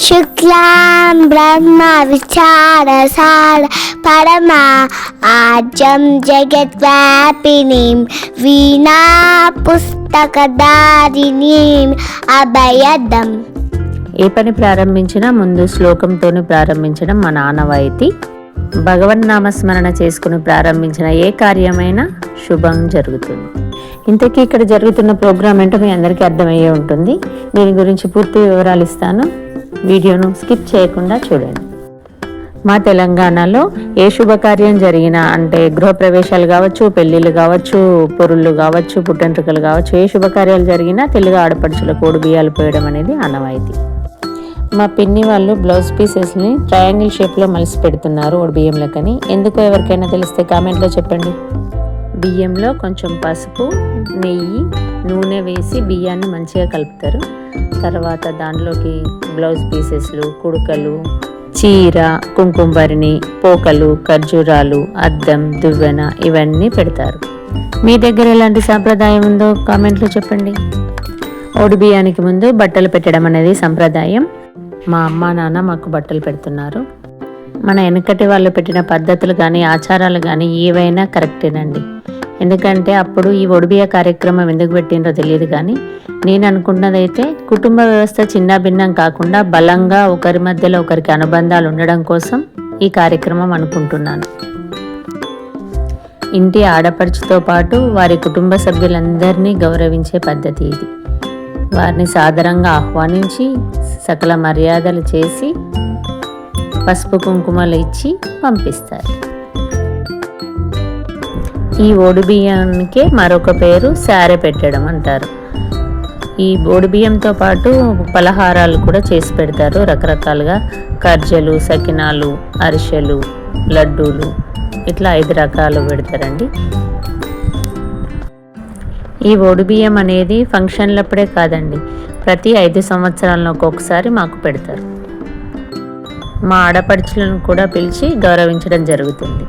శుక్లాం బ్రహ్మ విచారసార పరమా ఆజ్యం జగద్వ్యాపినీం వీణా పుస్తకధారిణీం అభయదం. ఏ పని ప్రారంభించినా ముందు శ్లోకంతోనే ప్రారంభించడం మన ఆనవాయితీ. భగవన్నామస్మరణ చేసుకుని ప్రారంభించిన ఏ కార్యమైనా శుభం జరుగుతుంది. ఇంతకీ ఇక్కడ జరుగుతున్న ప్రోగ్రాం ఏంటో మీ అందరికీ అర్థమయ్యే ఉంటుంది. దీని గురించి పూర్తి వివరాలు ఇస్తాను. వీడియోను స్కిప్ చేయకుండా చూడండి. మా తెలంగాణలో ఏ శుభకార్యం జరిగినా, అంటే గృహప్రవేశాలు కావచ్చు, పెళ్ళిళ్ళు కావచ్చు, పొరుళ్ళు కావచ్చు, పుట్టెంట్రుకలు కావచ్చు, ఏ శుభకార్యాలు జరిగినా తెలుగు ఆడపడుచుల కోడి బియ్యాలు పోయడం అనేది ఆనవాయితీ. మా పిన్ని వాళ్ళు బ్లౌజ్ పీసెస్ని ట్రయాంగిల్ షేప్లో మలిసి పెడుతున్నారు బియ్యంలకని. ఎందుకో ఎవరికైనా తెలిస్తే కామెంట్లో చెప్పండి. బియ్యంలో కొంచెం పసుపు, నెయ్యి, నూనె వేసి బియ్యాన్ని మంచిగా కలుపుతారు. తర్వాత దాంట్లోకి బ్లౌజ్ పీసెస్లు, కుడుకలు, చీర, కుంకుమభరిణి, పోకలు, ఖర్జూరాలు, అద్దం, దువ్వెన ఇవన్నీ పెడతారు. మీ దగ్గర ఎలాంటి సాంప్రదాయం ఉందో కామెంట్లో చెప్పండి. ఓడి బియ్యానికి ముందు బట్టలు పెట్టడం అనేది సంప్రదాయం. మా అమ్మ నాన్న మాకు బట్టలు పెడుతున్నారు. మన వెనకటి వాళ్ళు పెట్టిన పద్ధతులు కానీ ఆచారాలు కానీ ఏవైనా కరెక్టేనండి. ఎందుకంటే అప్పుడు ఈ ఒడిబియ్య కార్యక్రమం ఎందుకు పెట్టిండ్రో తెలియదు, కానీ నేను అనుకున్నదైతే కుటుంబ వ్యవస్థ చిన్న భిన్నం కాకుండా బలంగా ఒకరి మధ్యలో ఒకరికి అనుబంధాలు ఉండడం కోసం ఈ కార్యక్రమం అనుకుంటున్నాను. ఇంటి ఆడపడుచుతో పాటు వారి కుటుంబ సభ్యులందరినీ గౌరవించే పద్ధతి ఇది. వారిని సాదరంగా ఆహ్వానించి సకల మర్యాదలు చేసి పసుపు కుంకుమలు ఇచ్చి పంపిస్తారు. ఈ ఓడిబియ్యానికే మరొక పేరు సారె పెట్టడం అంటారు. ఈ ఓడిబియ్యంతో పాటు పలహారాలు కూడా చేసి పెడతారు రకరకాలుగా. కర్జలు, సకినాలు, అరిసెలు, లడ్డూలు, ఇట్లా 5 రకాలు పెడతారండి. ఈ ఓడిబియ్యం అనేది ఫంక్షన్లప్పుడే కాదండి, ప్రతి 5 సంవత్సరాలకు ఒకసారి మాకు పెడతారు. మా ఆడపడుచులను కూడా పిలిచి గౌరవించడం జరుగుతుంది.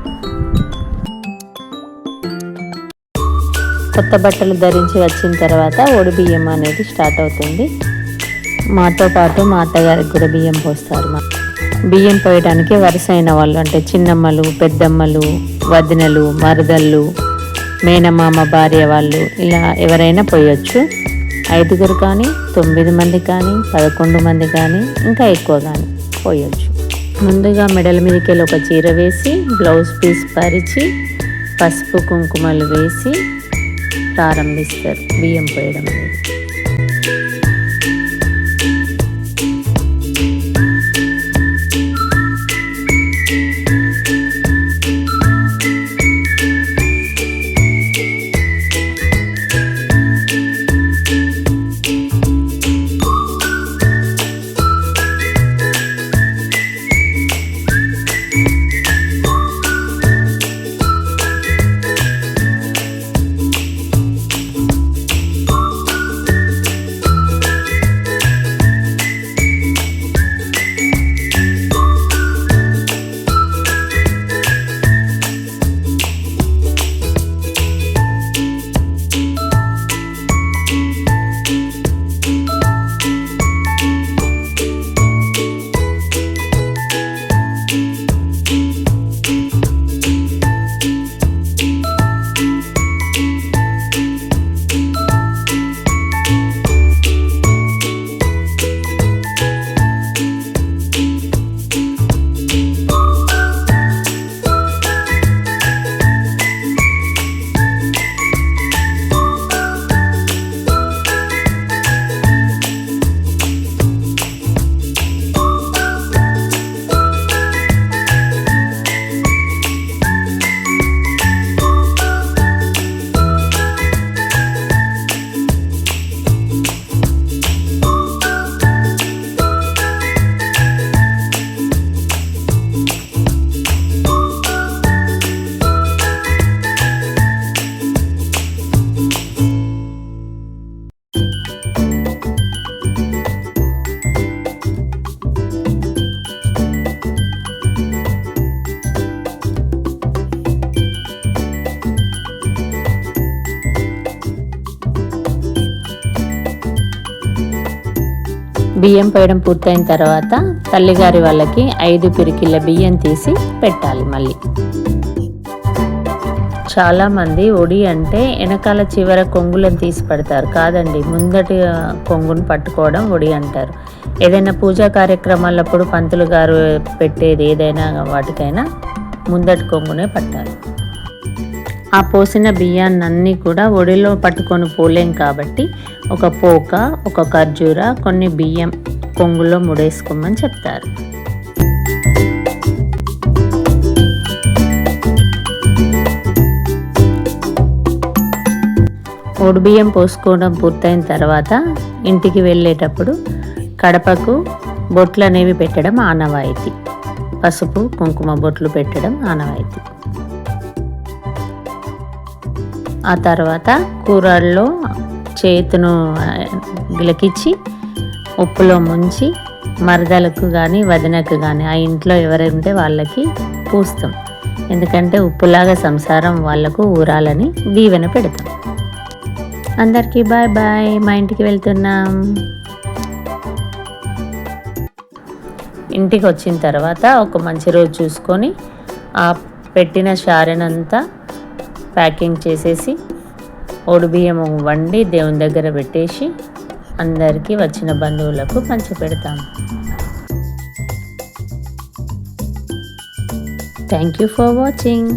కొత్త బట్టలు ధరించి వచ్చిన తర్వాత ఓడిబియ్యం అనేది స్టార్ట్ అవుతుంది. మాతో పాటు మా అత్తగారికి కూడా బియ్యం పోస్తారు. బియ్యం పోయడానికి వరుస అయిన వాళ్ళు, అంటే చిన్నమ్మలు, పెద్దమ్మలు, వదినలు, మరదళ్ళు, మేనమామ భార్య వాళ్ళు, ఇలా ఎవరైనా పోయొచ్చు. 5 కానీ, 9 మంది కానీ, 11 మంది కానీ, ఇంకా ఎక్కువ కానీ పోయొచ్చు. ముందుగా మెడల మీదకి వెళ్ళి ఒక చీర వేసి బ్లౌజ్ పీస్ పరిచి పసుపు కుంకుమలు వేసి ప్రారంభిస్తారు బియ్యం పోయడం అనేది. బియ్యం పోయడం పూర్తయిన తర్వాత తల్లిగారి వాళ్ళకి 5 పిరికిళ్ళ బియ్యం తీసి పెట్టాలి. మళ్ళీ చాలామంది ఒడి అంటే వెనకాల చివర కొంగులను తీసి పెడతారు. కాదండి, ముందటి కొంగును పట్టుకోవడం ఒడి అంటారు. ఏదైనా పూజా కార్యక్రమాలప్పుడు పంతులు గారు పెట్టేది ఏదైనా వాటికైనా ముందటి కొంగునే పట్టాలి. ఆ పోసిన బియ్యాన్ని కూడా ఒడిలో పట్టుకొని పోలేం కాబట్టి ఒక పోక, ఒక ఖర్జూర, కొన్ని బియ్యం కొంగులో ముడేసుకోమని చెప్తారు. ఒడి బియ్యం పోసుకోవడం పూర్తయిన తర్వాత ఇంటికి వెళ్ళేటప్పుడు కడపకు బొట్లు అనేవి పెట్టడం ఆనవాయితీ. పసుపు కుంకుమ బొట్లు పెట్టడం ఆనవాయితీ. ఆ తర్వాత కూరల్లో చేతును గిలకిచ్చి ఉప్పులో ముంచి మరదలకు కానీ వదినకు కానీ ఆ ఇంట్లో ఎవరైతే వాళ్ళకి పూస్తాం. ఎందుకంటే ఉప్పులాగా సంసారం వాళ్ళకు ఊరాలని దీవెన పెడతాం. అందరికీ బాయ్ బాయ్. మా ఇంటికి వెళ్తున్నాం. ఇంటికి వచ్చిన తర్వాత ఒక మంచి రోజు చూసుకొని ఆ పెట్టిన శారెనంతా ప్యాకింగ్ చేసేసి ఒడిబియ్యం వండి దేవుని దగ్గర పెట్టేసి అందరికీ వచ్చిన బంధువులకు పంచిపెడతాం. Thank you for watching.